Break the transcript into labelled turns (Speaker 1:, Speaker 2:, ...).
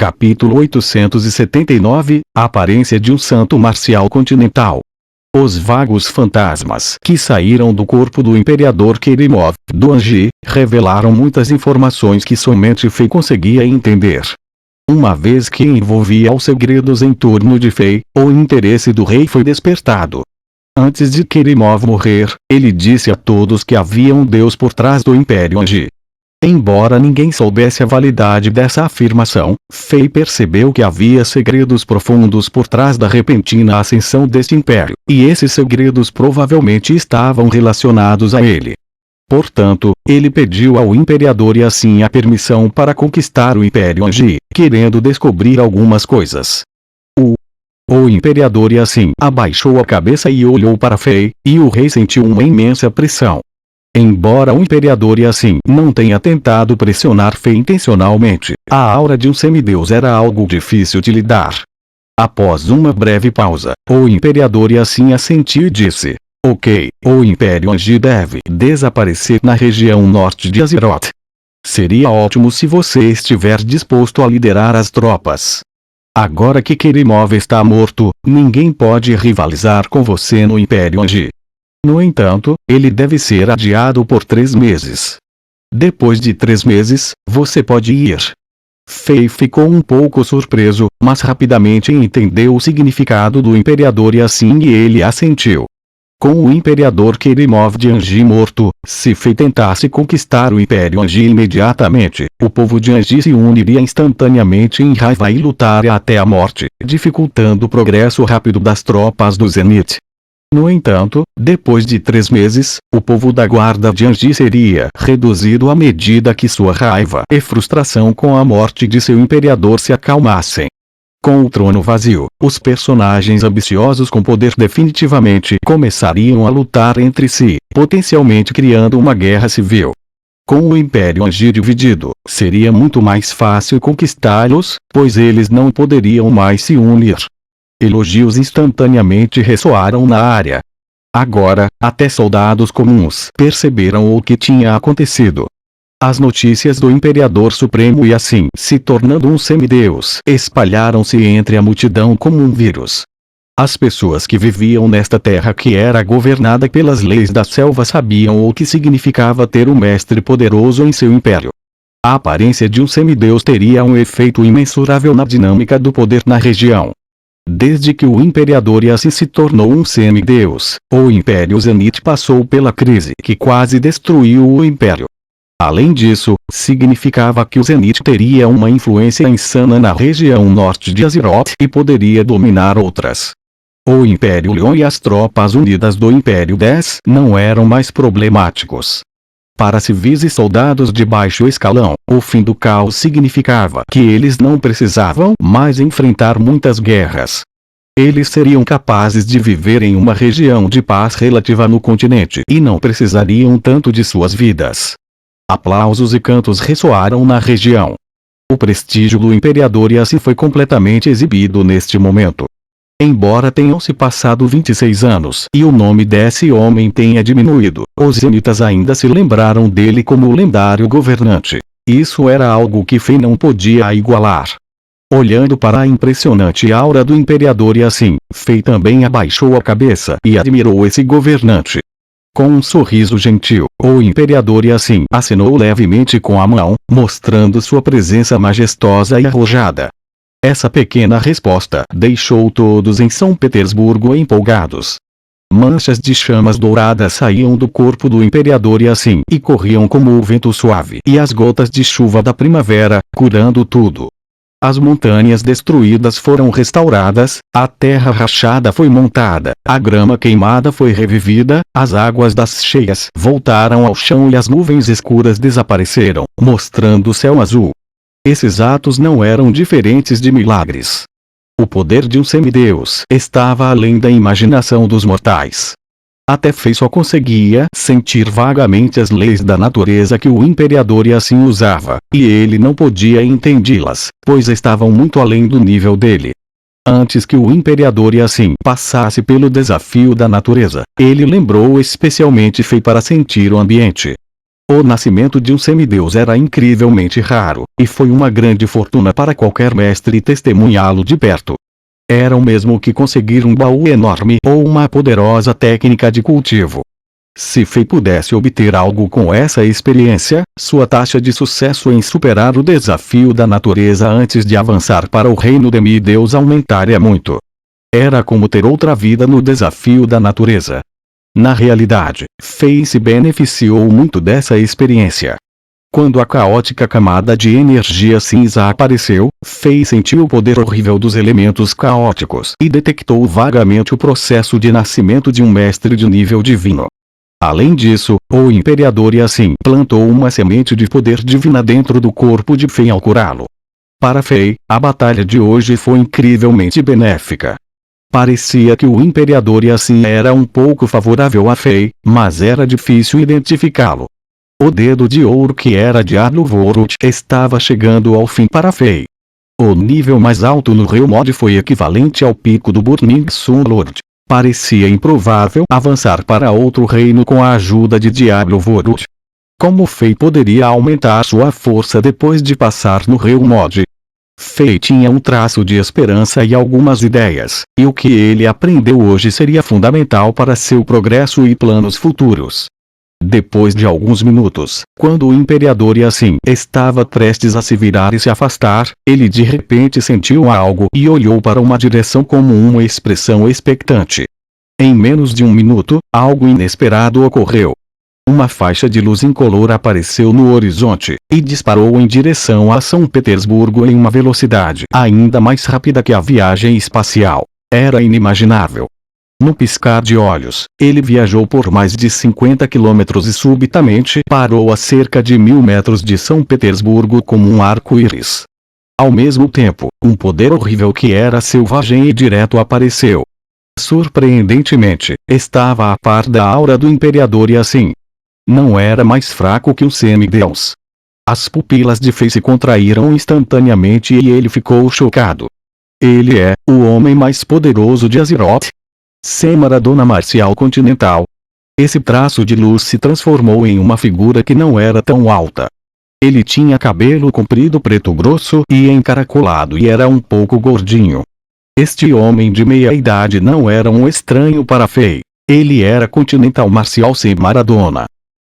Speaker 1: Capítulo 879 – A aparência de um santo marcial continental. Os vagos fantasmas que saíram do corpo do imperador Kerimov, do Anji, revelaram muitas informações que somente Fei conseguia entender. Uma vez que envolvia os segredos em torno de Fei, o interesse do rei foi despertado. Antes de Kerimov morrer, ele disse a todos que havia um deus por trás do Império Anji. Embora ninguém soubesse a validade dessa afirmação, Fei percebeu que havia segredos profundos por trás da repentina ascensão deste império, e esses segredos provavelmente estavam relacionados a ele. Portanto, ele pediu ao imperador e assim a permissão para conquistar o Império Anji, querendo descobrir algumas coisas. O imperador e assim abaixou a cabeça e olhou para Fei, e o rei sentiu uma imensa pressão. Embora o imperador e assim não tenha tentado pressionar Fei intencionalmente, a aura de um semideus era algo difícil de lidar. Após uma breve pausa, o imperador e assim assentiu e disse: Ok, o Império Anji deve desaparecer na região norte de Azeroth. Seria ótimo se você estiver disposto a liderar as tropas. Agora que Kerimov está morto, ninguém pode rivalizar com você no Império Anji. No entanto, ele deve ser adiado por 3 meses. Depois de 3 meses, você pode ir. Fei ficou um pouco surpreso, mas rapidamente entendeu o significado do imperador e assim ele assentiu. Com o imperador Kerimov de Anji morto, se Fei tentasse conquistar o Império Anji imediatamente, o povo de Anji se uniria instantaneamente em raiva e lutaria até a morte, dificultando o progresso rápido das tropas do Zenith. No entanto, depois de 3 meses, o povo da guarda de Anji seria reduzido à medida que sua raiva e frustração com a morte de seu imperador se acalmassem. Com o trono vazio, os personagens ambiciosos com poder definitivamente começariam a lutar entre si, potencialmente criando uma guerra civil. Com o Império Anji dividido, seria muito mais fácil conquistá-los, pois eles não poderiam mais se unir. Elogios instantaneamente ressoaram na área. Agora, até soldados comuns perceberam o que tinha acontecido. As notícias do Imperador Supremo e assim se tornando um semideus espalharam-se entre a multidão como um vírus. As pessoas que viviam nesta terra que era governada pelas leis da selva sabiam o que significava ter um mestre poderoso em seu império. A aparência de um semideus teria um efeito imensurável na dinâmica do poder na região. Desde que o imperador Yassi se tornou um semideus, o Império Zenith passou pela crise que quase destruiu o império. Além disso, significava que o Zenith teria uma influência insana na região norte de Azeroth e poderia dominar outras. O Império Leon e as tropas unidas do Império 10 não eram mais problemáticos. Para civis e soldados de baixo escalão, o fim do caos significava que eles não precisavam mais enfrentar muitas guerras. Eles seriam capazes de viver em uma região de paz relativa no continente e não precisariam tanto de suas vidas. Aplausos e cantos ressoaram na região. O prestígio do imperador Yassi foi completamente exibido neste momento. Embora tenham se passado 26 anos e o nome desse homem tenha diminuído, os Zenitas ainda se lembraram dele como o lendário governante. Isso era algo que Fei não podia igualar. Olhando para a impressionante aura do imperador e assim, Fei também abaixou a cabeça e admirou esse governante. Com um sorriso gentil, o imperador e assim acenou levemente com a mão, mostrando sua presença majestosa e arrojada. Essa pequena resposta deixou todos em São Petersburgo empolgados. Manchas de chamas douradas saíam do corpo do imperador e assim e corriam como o vento suave e as gotas de chuva da primavera, curando tudo. As montanhas destruídas foram restauradas, a terra rachada foi montada, a grama queimada foi revivida, as águas das cheias voltaram ao chão e as nuvens escuras desapareceram, mostrando o céu azul. Esses atos não eram diferentes de milagres. O poder de um semideus estava além da imaginação dos mortais. Até Fei só conseguia sentir vagamente as leis da natureza que o imperador e assim usava, e ele não podia entendê-las, pois estavam muito além do nível dele. Antes que o imperador e assim passasse pelo desafio da natureza, ele lembrou especialmente Fei para sentir o ambiente. O nascimento de um semideus era incrivelmente raro, e foi uma grande fortuna para qualquer mestre testemunhá-lo de perto. Era o mesmo que conseguir um baú enorme ou uma poderosa técnica de cultivo. Se Fei pudesse obter algo com essa experiência, sua taxa de sucesso em superar o desafio da natureza antes de avançar para o reino demi-deus aumentaria muito. Era como ter outra vida no desafio da natureza. Na realidade, Fei se beneficiou muito dessa experiência. Quando a caótica camada de energia cinza apareceu, Fei sentiu o poder horrível dos elementos caóticos e detectou vagamente o processo de nascimento de um mestre de nível divino. Além disso, o Imperador Yassin plantou uma semente de poder divina dentro do corpo de Fei ao curá-lo. Para Fei, a batalha de hoje foi incrivelmente benéfica. Parecia que o Imperador Yassin era um pouco favorável a Fei, mas era difícil identificá-lo. O dedo de ouro que era Diablo Vorut estava chegando ao fim para Fei. O nível mais alto no Real Mod foi equivalente ao pico do Burning Sun Lord. Parecia improvável avançar para outro reino com a ajuda de Diablo Vorut. Como Fei poderia aumentar sua força depois de passar no Real Mod? Fei tinha um traço de esperança e algumas ideias, e o que ele aprendeu hoje seria fundamental para seu progresso e planos futuros. Depois de alguns minutos, quando o Imperador Yassin estava prestes a se virar e se afastar, ele de repente sentiu algo e olhou para uma direção como uma expressão expectante. Em menos de um minuto, algo inesperado ocorreu. Uma faixa de luz incolor apareceu no horizonte, e disparou em direção a São Petersburgo em uma velocidade ainda mais rápida que a viagem espacial. Era inimaginável. No piscar de olhos, ele viajou por mais de 50 quilômetros e subitamente parou a cerca de 1000 metros de São Petersburgo como um arco-íris. Ao mesmo tempo, um poder horrível que era selvagem e direto apareceu. Surpreendentemente, estava a par da aura do Imperador Yassin. Não era mais fraco que um semideus. As pupilas de Fei se contraíram instantaneamente e ele ficou chocado. Ele é o homem mais poderoso de Azeroth. Semi-maradona marcial continental. Esse traço de luz se transformou em uma figura que não era tão alta. Ele tinha cabelo comprido preto grosso e encaracolado e era um pouco gordinho. Este homem de meia-idade não era um estranho para Fei. Ele era continental marcial Semi-maradona.